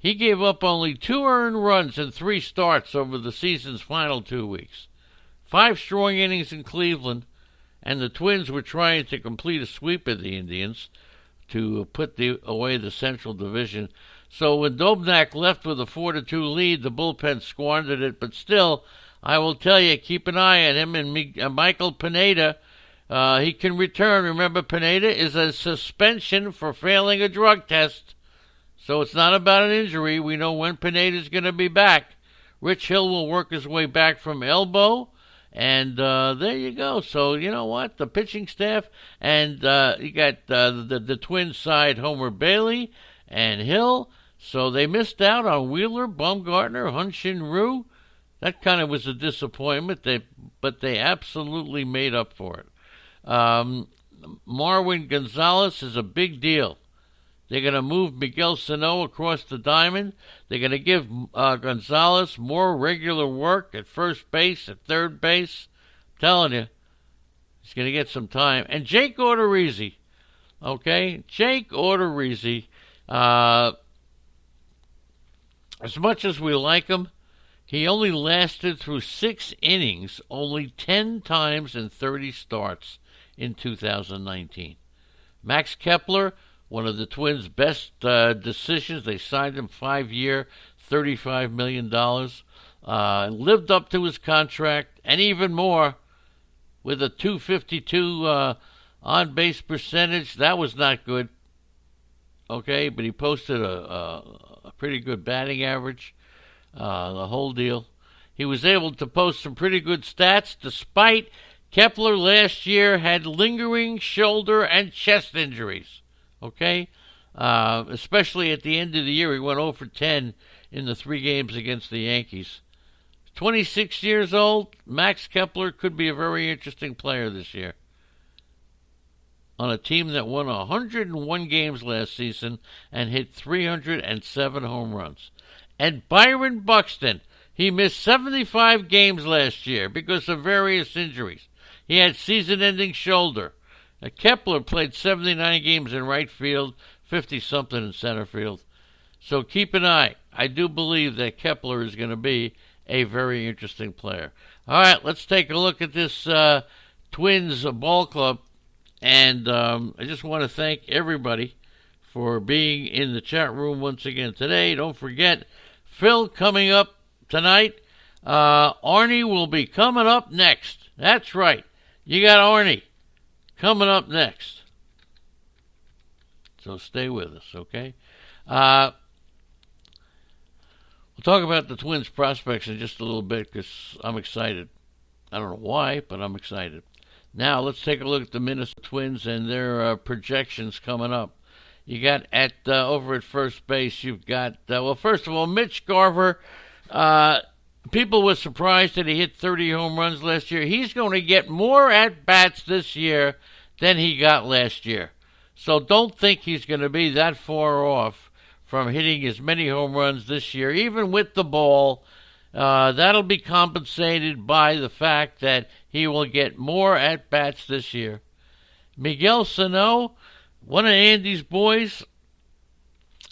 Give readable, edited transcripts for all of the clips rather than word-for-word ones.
He gave up only 2 earned runs in 3 starts over the season's final 2 weeks. 5 strong innings in Cleveland, and the Twins were trying to complete a sweep of the Indians to put away the Central Division. So when Dobnak left with a 4-2 lead, the bullpen squandered it. But still, I will tell you, keep an eye on him and Michael Pineda. He can return. Remember, Pineda is a suspension for failing a drug test. So it's not about an injury. We know when Pineda's going to be back. Rich Hill will work his way back from elbow. And there you go. So, you know what? The pitching staff, and you got the Twins side, Homer Bailey and Hill. So they missed out on Wheeler, Bumgarner, Hyun-Shin Ryu. That kind of was a disappointment, but they absolutely made up for it. Marwin Gonzalez is a big deal. They're going to move Miguel Sano across the diamond. They're going to give Gonzalez more regular work at first base, at third base. I'm telling you, he's going to get some time. And Jake Odorizzi, okay? Jake Odorizzi, as much as we like him, he only lasted through 6 innings, only 10 times in 30 starts in 2019. Max Kepler, one of the Twins' best decisions. They signed him 5-year, $35 million. Lived up to his contract, and even more, with a .252 on-base percentage. That was not good. Okay, but he posted a pretty good batting average, the whole deal. He was able to post some pretty good stats, despite Kepler last year had lingering shoulder and chest injuries. Okay? Especially at the end of the year, he went 0 for 10 in the 3 games against the Yankees. 26 years old, Max Kepler could be a very interesting player this year. On a team that won 101 games last season and hit 307 home runs. And Byron Buxton, he missed 75 games last year because of various injuries. He had season-ending shoulder. Kepler played 79 games in right field, 50-something in center field. So keep an eye. I do believe that Kepler is going to be a very interesting player. All right, let's take a look at this Twins ball club. And I just want to thank everybody for being in the chat room once again today. Don't forget, Phil coming up tonight. Arnie will be coming up next. That's right. You got Arnie coming up next. So stay with us, okay? We'll talk about the Twins prospects in just a little bit because I'm excited. I don't know why, but I'm excited. Now, let's take a look at the Minnesota Twins and their projections coming up. You got over at first base, you've got, well, first of all, Mitch Garver. People were surprised that he hit 30 home runs last year. He's going to get more at-bats this year than he got last year. So don't think he's going to be that far off from hitting as many home runs this year, even with the ball. That'll be compensated by the fact that he will get more at-bats this year. Miguel Sano, one of Andy's boys,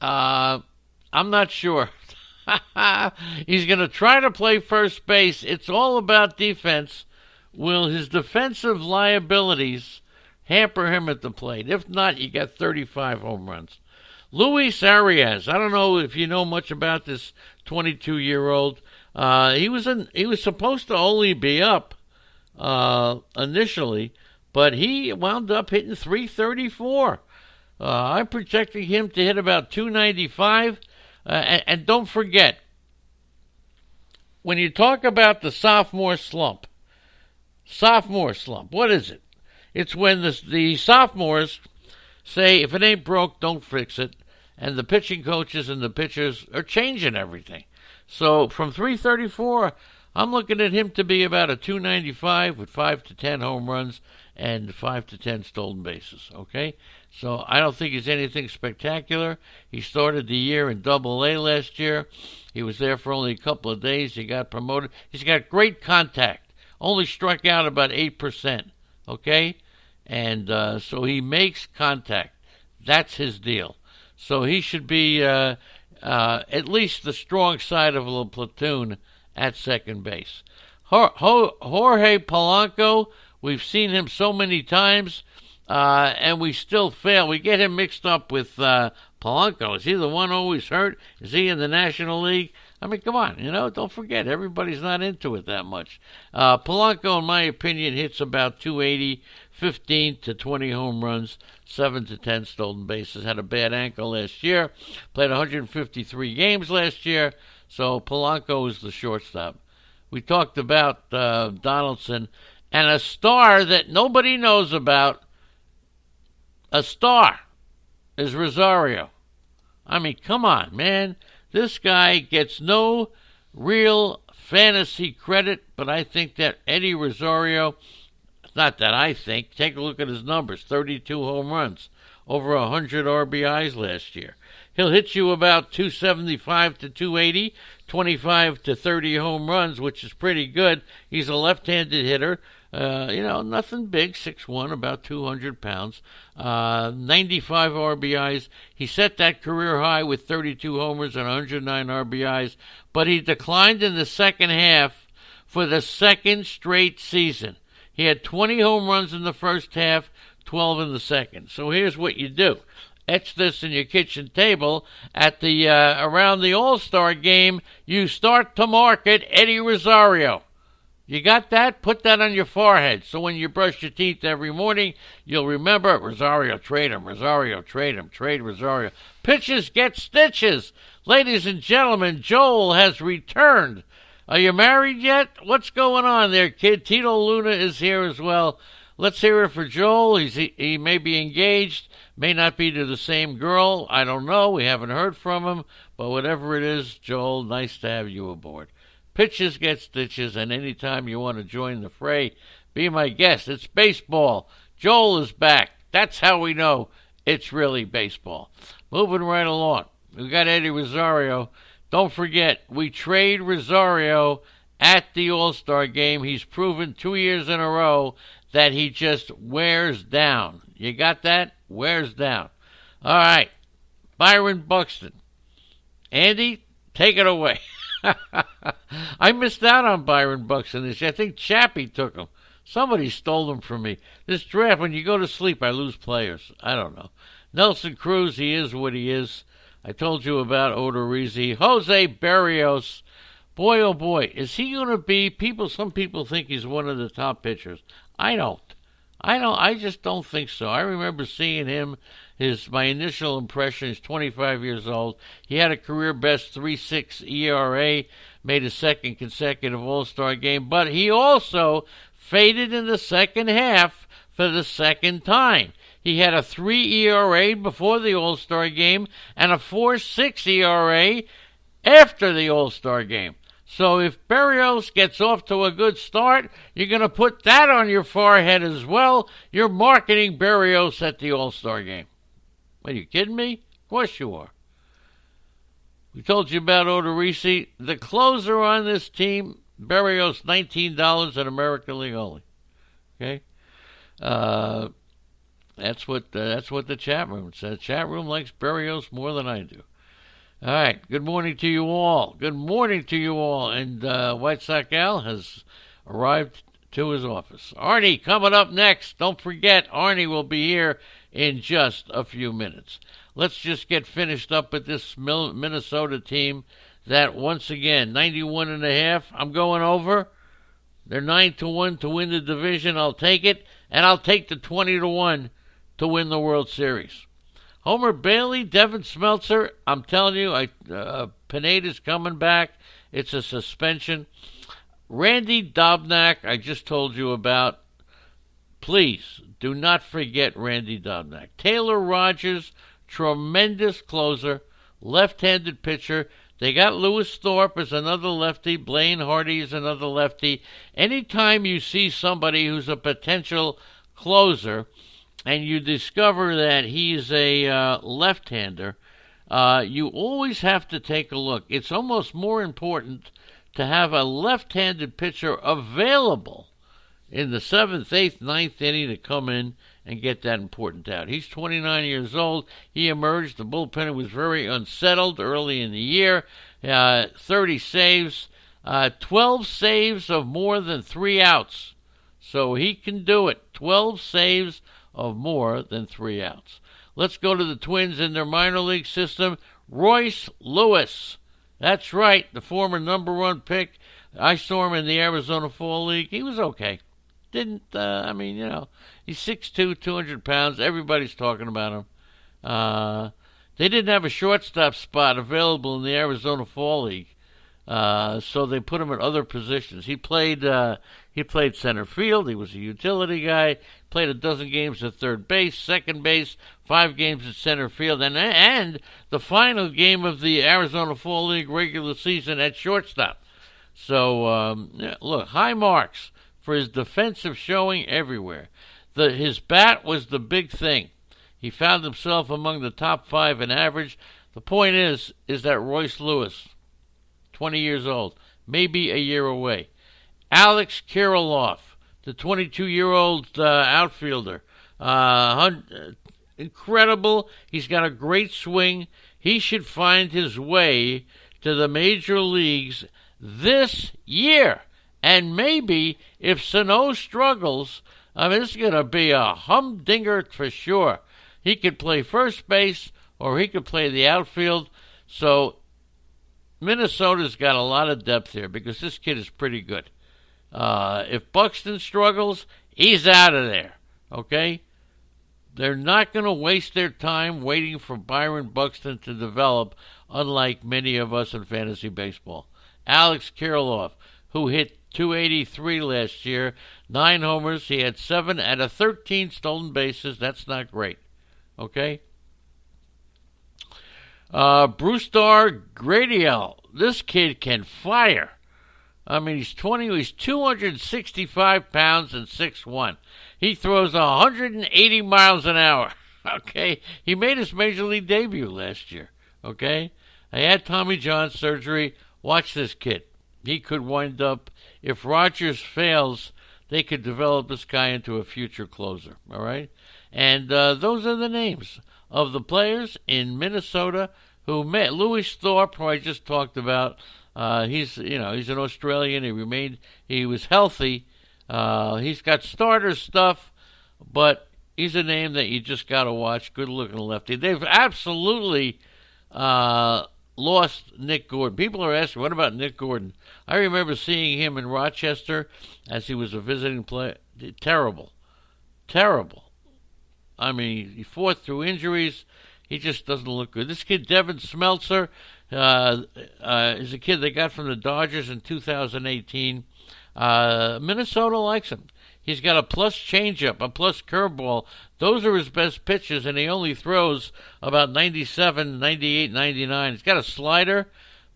I'm not sure. He's going to try to play first base. It's all about defense. Will his defensive liabilities hamper him at the plate? If not, you got 35 home runs. Luis Arias, I don't know if you know much about this 22-year-old. He was supposed to only be up initially, but he wound up hitting 334. I'm projecting him to hit about 295. And don't forget, when you talk about the sophomore slump, what is it? It's when the sophomores say, if it ain't broke, don't fix it. And the pitching coaches and the pitchers are changing everything. So from 334, I'm looking at him to be about a 295 with 5 to 10 home runs and 5 to 10 stolen bases, okay? So I don't think he's anything spectacular. He started the year in Double-A last year. He was there for only a couple of days. He got promoted. He's got great contact. Only struck out about 8%, okay? And so he makes contact. That's his deal. So he should be at least the strong side of the platoon at second base. Jorge Polanco, we've seen him so many times, and we still fail. We get him mixed up with Polanco. Is he the one always hurt? Is he in the National League? I mean, come on, don't forget, everybody's not into it that much. Polanco, in my opinion, hits about 280, 15 to 20 home runs, 7 to 10 stolen bases. Had a bad ankle last year, played 153 games last year, so Polanco is the shortstop. We talked about Donaldson, and a star that nobody knows about, a star, is Rosario. I mean, come on, man. This guy gets no real fantasy credit, but I think that Eddie Rosario, not that I think, take a look at his numbers, 32 home runs, over 100 RBIs last year. He'll hit you about 275 to 280, 25 to 30 home runs, which is pretty good. He's a left-handed hitter. Nothing big, 6'1", about 200 pounds, 95 RBIs. He set that career high with 32 homers and 109 RBIs, but he declined in the second half for the second straight season. He had 20 home runs in the first half, 12 in the second. So here's what you do. Etch this in your kitchen table. At the around the All-Star game, you start to market Eddie Rosario. You got that? Put that on your forehead, so when you brush your teeth every morning, you'll remember, Rosario, trade him, Rosario, trade him, trade Rosario. Pitches get stitches. Ladies and gentlemen, Joel has returned. Are you married yet? What's going on there, kid? Tito Luna is here as well. Let's hear it for Joel. He may be engaged, may not be to the same girl. I don't know. We haven't heard from him. But whatever it is, Joel, nice to have you aboard. Pitches get stitches, and anytime you want to join the fray, be my guest. It's baseball. Joel is back. That's how we know it's really baseball. Moving right along. We got Eddie Rosario. Don't forget, we trade Rosario at the All-Star game. He's proven 2 years in a row that he just wears down. You got that? Wears down. All right. Byron Buxton. Andy, take it away. I missed out on Byron Buxton this year. I think Chappie took him. Somebody stole him from me. This draft, when you go to sleep, I lose players. I don't know. Nelson Cruz, he is what he is. I told you about Odorizzi. Jose Berrios. Boy, oh boy, is he going to be... Some people think he's one of the top pitchers. I don't. I just don't think so. I remember seeing him. My initial impression, he's 25 years old. He had a career-best 3.6 ERA, made a second consecutive All-Star game, but he also faded in the second half for the second time. He had a 3 ERA before the All-Star game and a 4.6 ERA after the All-Star game. So if Berrios gets off to a good start, you're going to put that on your forehead as well. You're marketing Berrios at the All-Star game. Are you kidding me? Of course you are. We told you about Odorizzi. The closer on this team, Berrios, $19 at American League only. Okay? That's what the chat room says. The chat room likes Berrios more than I do. All right. Good morning to you all. Good morning to you all. And White Sox Al has arrived to his office. Arnie coming up next. Don't forget, Arnie will be here in just a few minutes. Let's just get finished up with this Minnesota team that, once again, 91.5. I'm going over. They're 9-1 to win the division. I'll take it. And I'll take the 20-1 to win the World Series. Homer Bailey, Devin Smeltzer, I'm telling you, Pineda's coming back. It's a suspension. Randy Dobnak, I just told you about. Please, do not forget Randy Dobnak. Taylor Rogers, tremendous closer, left-handed pitcher. They got Lewis Thorpe as another lefty. Blaine Hardy is another lefty. Anytime you see somebody who's a potential closer and you discover that he's a left-hander, you always have to take a look. It's almost more important to have a left-handed pitcher available in the 7th, 8th, 9th inning to come in and get that important out. He's 29 years old. He emerged. The bullpen was very unsettled early in the year. 30 saves, 12 saves of more than 3 outs. So he can do it. 12 saves of more than 3 outs. Let's go to the Twins in their minor league system. Royce Lewis. That's right, the former number 1 pick. I saw him in the Arizona Fall League. He was okay. He's 6'2", 200 pounds. Everybody's talking about him. They didn't have a shortstop spot available in the Arizona Fall League, so they put him at other positions. He played center field. He was a utility guy. Played a dozen games at third base, second base, 5 games at center field, and the final game of the Arizona Fall League regular season at shortstop. So, look, high marks for his defensive showing everywhere. His bat was the big thing. He found himself among the top 5 in average. The point is that Royce Lewis, 20 years old, maybe a year away. Alex Kirilloff, the 22-year-old outfielder, incredible. He's got a great swing. He should find his way to the major leagues this year. And maybe if Sano struggles, this is going to be a humdinger for sure. He could play first base or he could play the outfield. So Minnesota's got a lot of depth here because this kid is pretty good. If Buxton struggles, he's out of there, okay? They're not going to waste their time waiting for Byron Buxton to develop, unlike many of us in fantasy baseball. Alex Kirilloff, who hit .283 last year, 9 homers. He had 7 out of 13 stolen bases. That's not great, okay? Brusdar Gradiel. This kid can fire. He's 20. He's 265 pounds and 6'1". He throws 180 miles an hour. Okay, he made his major league debut last year. Okay, I had Tommy John surgery. Watch this kid. He could wind up, if Rogers fails, they could develop this guy into a future closer. All right, and those are the names of the players in Minnesota who met. Louis Thorpe, who I just talked about. He's an Australian. He was healthy. He's got starter stuff, but he's a name that you just got to watch. Good-looking lefty. They've absolutely lost Nick Gordon. People are asking, what about Nick Gordon? I remember seeing him in Rochester as he was a visiting player. Terrible. He fought through injuries. He just doesn't look good. This kid, Devin Smeltzer, is a kid they got from the Dodgers in 2018. Minnesota likes him. He's got a plus changeup, a plus curveball. Those are his best pitches, and he only throws about 97, 98, 99. He's got a slider,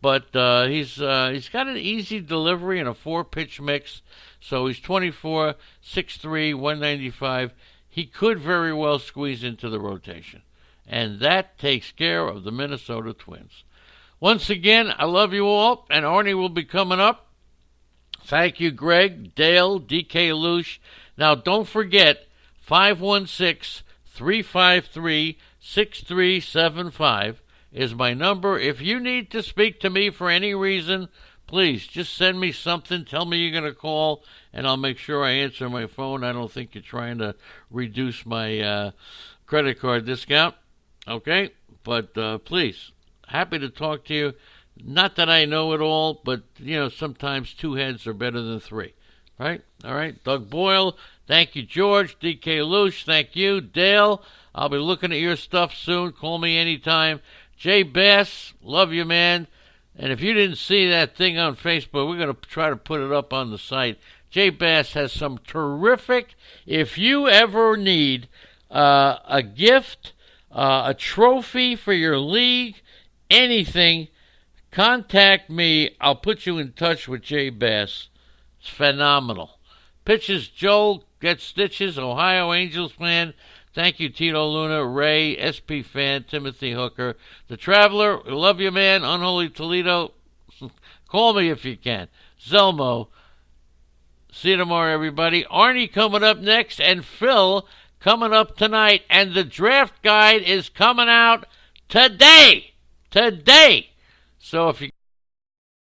but he's got an easy delivery and a 4-pitch mix. So he's 24, 6'3", 195. He could very well squeeze into the rotation. And that takes care of the Minnesota Twins. Once again, I love you all, and Arnie will be coming up. Thank you, Greg, Dale, DK Lush. Now, don't forget, 516-353-6375 is my number. If you need to speak to me for any reason, please just send me something. Tell me you're going to call, and I'll make sure I answer my phone. I don't think you're trying to reduce my credit card discount. Okay? But please, happy to talk to you. Not that I know it all, but, sometimes 2 heads are better than 3. Right? All right. Doug Boyle, thank you, George. DK Lush, thank you. Dale, I'll be looking at your stuff soon. Call me anytime. Jay Bass, love you, man. And if you didn't see that thing on Facebook, we're going to try to put it up on the site. Jay Bass has some terrific, if you ever need a gift, a trophy for your league, anything, contact me. I'll put you in touch with Jay Bass. It's phenomenal. Pitches Joel, Get Stitches, Ohio Angels fan. Thank you, Tito Luna, Ray, SP fan, Timothy Hooker. The Traveler, love you, man. Unholy Toledo, call me if you can. Zelmo, see you tomorrow, everybody. Arnie coming up next, and Phil coming up tonight, and the draft guide is coming out today. So if you